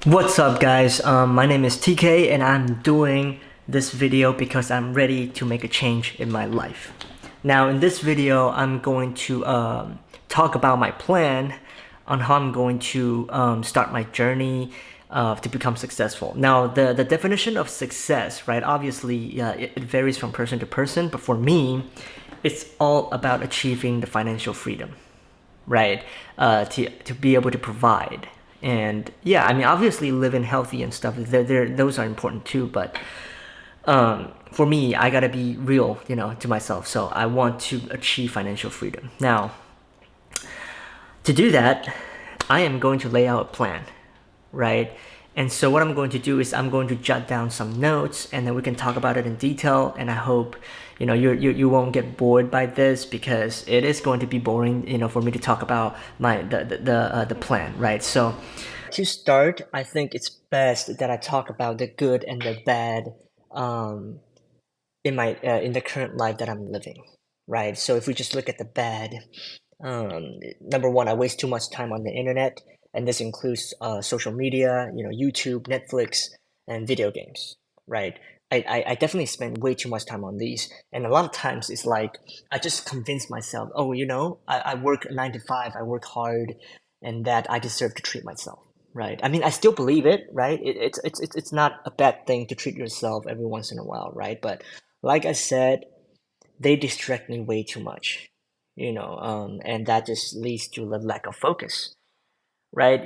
What's up guys, my name is TK and I'm doing this video because I'm ready to make a change in my life. Now in this video I'm going to talk about my plan on how I'm going to start my journey to become successful. Now the definition of success, right, obviously it varies from person to person, but for me it's all about achieving the financial freedom, right? To be able to provide. And yeah, I mean, obviously living healthy and stuff, those are important too. But for me, I gotta be real, to myself. So I want to achieve financial freedom. Now, to do that, I am going to lay out a plan, right? And so what I'm going to do is I'm going to jot down some notes, and then we can talk about it in detail. And I hope you won't get bored by this because it is going to be boring, for me to talk about the plan, right? So to start, I think it's best that I talk about the good and the bad um, in the current life that I'm living, right? So if we just look at the bad, number one, I waste too much time on the internet, and this includes social media, YouTube, Netflix, and video games, right? I definitely spend way too much time on these, and a lot of times it's like I just convince myself, oh, I work 9 to 5, I work hard, and that I deserve to treat myself, right? I mean, I still believe it, right? It's not a bad thing to treat yourself every once in a while, right? But like I said, they distract me way too much, and that just leads to the lack of focus, right?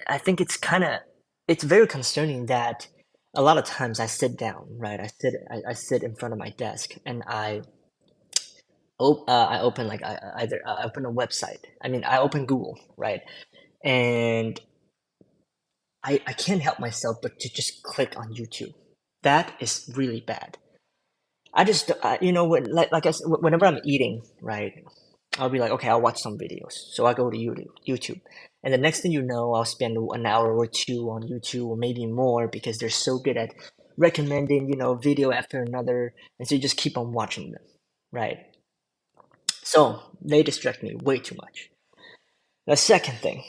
I think it's very concerning that a lot of times I sit down, right? I sit in front of my desk and I open like either I open a website. I mean, I open Google, right? And I can't help myself but to just click on YouTube. That is really bad. I just, like I said, whenever I'm eating, right, I'll be like, okay, I'll watch some videos. So I go to YouTube, and the next thing you know, I'll spend an hour or two on YouTube, or maybe more, because they're so good at recommending, video after another, and so you just keep on watching them, right? So they distract me way too much. The second thing,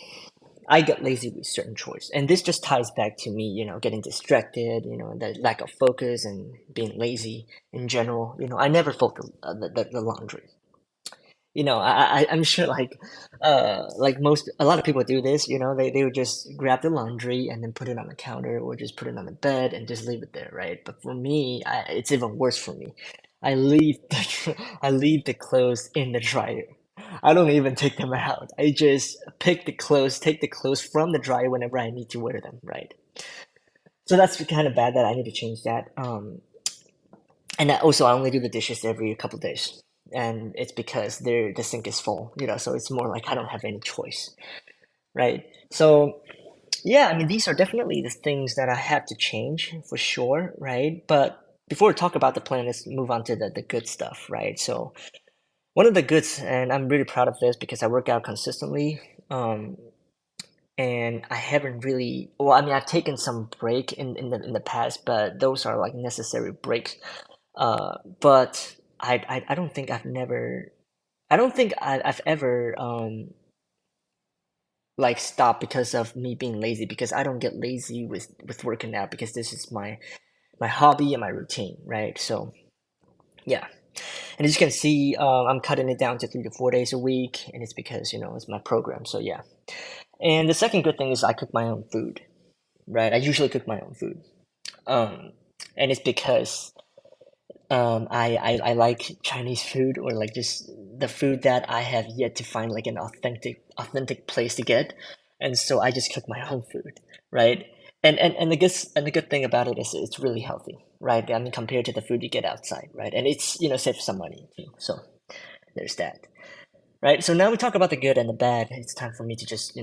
I get lazy with certain chores, and this just ties back to me, getting distracted, the lack of focus and being lazy in general. I never fold the laundry. I'm sure like a lot of people do this. They would just grab the laundry and then put it on the counter or just put it on the bed and just leave it there, right? But for me, it's even worse for me. I leave the clothes in the dryer. I don't even take them out. I just take the clothes from the dryer whenever I need to wear them, right? So that's kind of bad that I need to change that. And also I only do the dishes every couple days, and it's because the sink is full, so it's more like I don't have any choice, right? So yeah, I mean, these are definitely the things that I have to change for sure, right? But before we talk about the plan, let's move on to the good stuff, right? So one of the goods, and I'm really proud of this because I work out consistently, um and I haven't really, well, I mean, I've taken some break in the past, but those are like necessary breaks. But I don't think I've ever like stopped because of me being lazy, because I don't get lazy with working out because this is my hobby and my routine, right? So yeah, and as you can see, I'm cutting it down to 3 to 4 days a week, and it's because it's my program. So yeah, and the second good thing is I cook my own food, right? I usually cook my own food, um, and it's because I like Chinese food, or like just the food that I have yet to find like an authentic place to get, and so I just cook my own food, right? And the good thing about it is it's really healthy, right? I mean, compared to the food you get outside, right? And it's saves some money too. So there's that, right? So now we talk about the good and the bad. It's time for me to just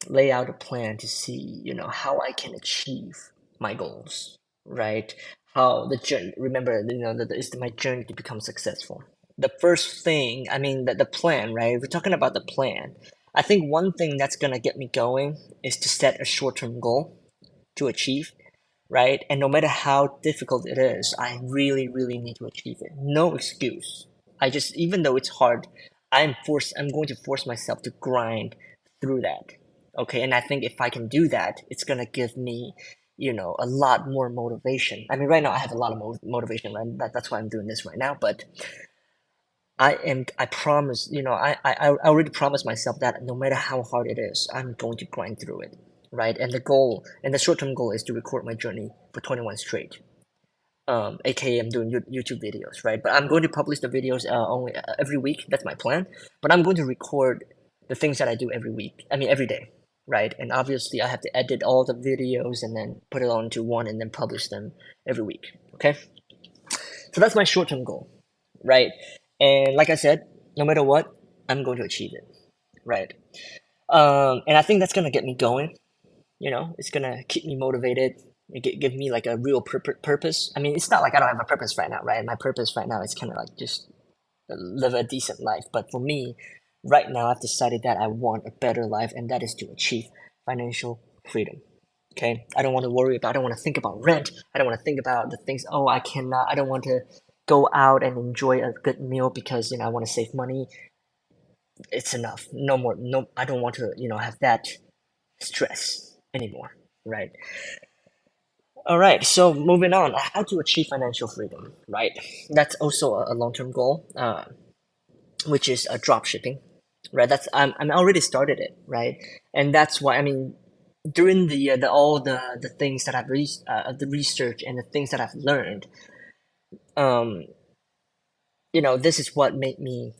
lay out a plan to see how I can achieve my goals, right? How the journey. Remember, that it's my journey to become successful. The first thing, I mean, the plan, right? If we're talking about the plan, I think one thing that's gonna get me going is to set a short-term goal to achieve, right? And no matter how difficult it is, I really, really need to achieve it. No excuse. Even though it's hard, I'm going to force myself to grind through that. Okay, and I think if I can do that, it's gonna give me, a lot more motivation. I mean, right now I have a lot of motivation, right? That's why I'm doing this right now. But I promise, I already promised myself that no matter how hard it is, I'm going to grind through it, right? And the short-term goal is to record my journey for 21 straight. AKA I'm doing YouTube videos, right? But I'm going to publish the videos only every week. That's my plan. But I'm going to record the things that I do every week. I mean, every day, right? And obviously, I have to edit all the videos and then put it onto one and then publish them every week. Okay, so that's my short-term goal, right? And like I said, no matter what, I'm going to achieve it, right? And I think that's gonna get me going. It's gonna keep me motivated. Give me like a real purpose. I mean, it's not like I don't have a purpose right now, right? My purpose right now is kind of like just live a decent life. But for me, right now, I've decided that I want a better life, and that is to achieve financial freedom. Okay, I don't want to worry about. I don't want to think about rent. I don't want to think about the things. Oh, I cannot. I don't want to go out and enjoy a good meal because I want to save money. It's enough. No more. No, I don't want to have that stress anymore. Right. All right, so moving on, how to achieve financial freedom, right? That's also a long-term goal, which is drop shipping, right? I'm already started it, right? And that's why I mean, during the all the things that the research and the things that I've learned, um, this is what made me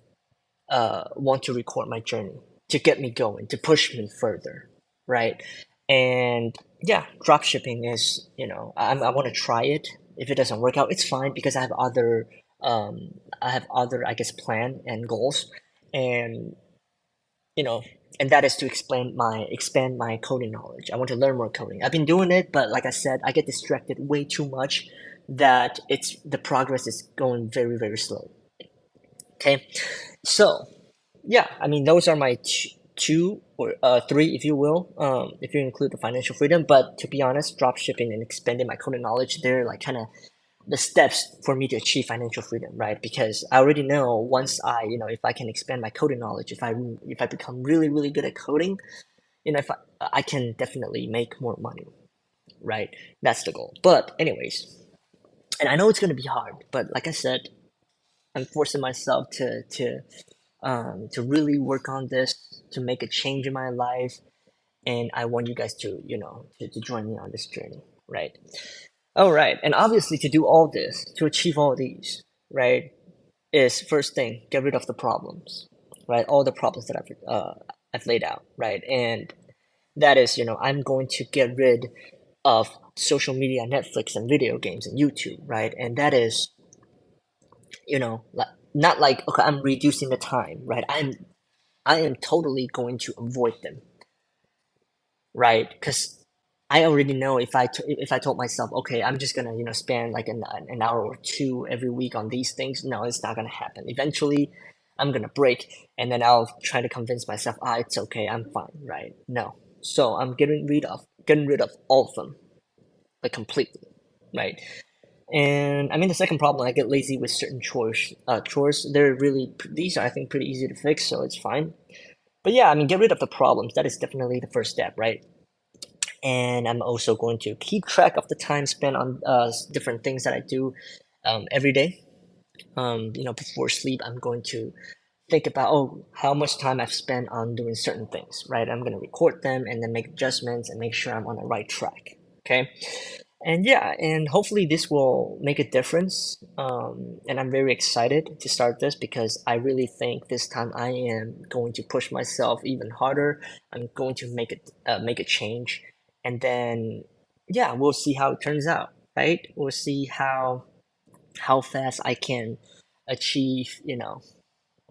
want to record my journey, to get me going, to push me further, right? And yeah, drop shipping is, I want to try it. If it doesn't work out, it's fine because I have other, I guess, plan and goals, and you know, and that is to expand my coding knowledge. I want to learn more coding. I've been doing it, but like I said, I get distracted way too much that the progress is going very, very slow. Okay, so yeah, I mean, those are my two or three, if you will, if you include the financial freedom. But to be honest, drop shipping and expanding my coding knowledge, they're like kind of the steps for me to achieve financial freedom, right? Because I already know once if I can expand my coding knowledge, if I become really, really good at coding, if I can definitely make more money, right? That's the goal. But anyways, and I know it's gonna be hard, but like I said, I'm forcing myself to really work on this, to make a change in my life, and I want you guys to to join me on this journey, right? All right, and obviously to do all this, to achieve all these, right, is first thing, get rid of the problems, right? All the problems that I've laid out, right? And that is, I'm going to get rid of social media, Netflix, and video games and YouTube, right? And that is, not like, okay, I'm reducing the time, right? I am totally going to avoid them, right? Because I already know if I told myself, okay, I'm just gonna spend like an hour or two every week on these things. No, it's not gonna happen. Eventually, I'm gonna break, and then I'll try to convince myself, it's okay, I'm fine, right? No, so I'm getting rid of all of them, like completely, right? And I mean the second problem, I get lazy with certain chores. Chores, these are I think pretty easy to fix, so it's fine. But yeah, I mean get rid of the problems. That is definitely the first step, right? And I'm also going to keep track of the time spent on different things that I do every day. Before sleep, I'm going to think about how much time I've spent on doing certain things, right? I'm going to record them and then make adjustments and make sure I'm on the right track. Okay, and yeah, and hopefully this will make a difference. And I'm very excited to start this because I really think this time I am going to push myself even harder. I'm going to make a change, and then yeah, we'll see how it turns out. Right? We'll see how fast I can achieve.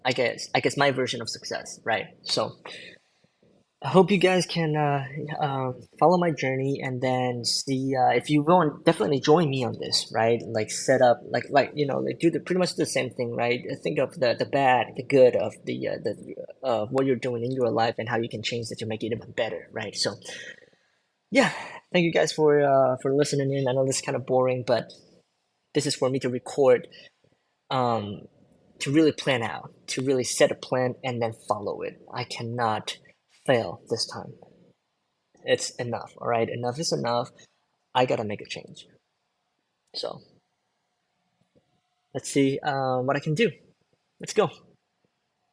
I guess my version of success. Right? So I hope you guys can follow my journey and then see if you will and definitely join me on this, right? Like set up like do the pretty much the same thing, right? Think of the bad, the good of the what you're doing in your life and how you can change it to make it even better, right? So yeah, thank you guys for listening in. I know this is kind of boring, but this is for me to record, um, to really plan out, to really set a plan and then follow it. I cannot fail this time. it's enough. All right, enough is enough. I gotta make a change. So let's see what I can do. Let's go.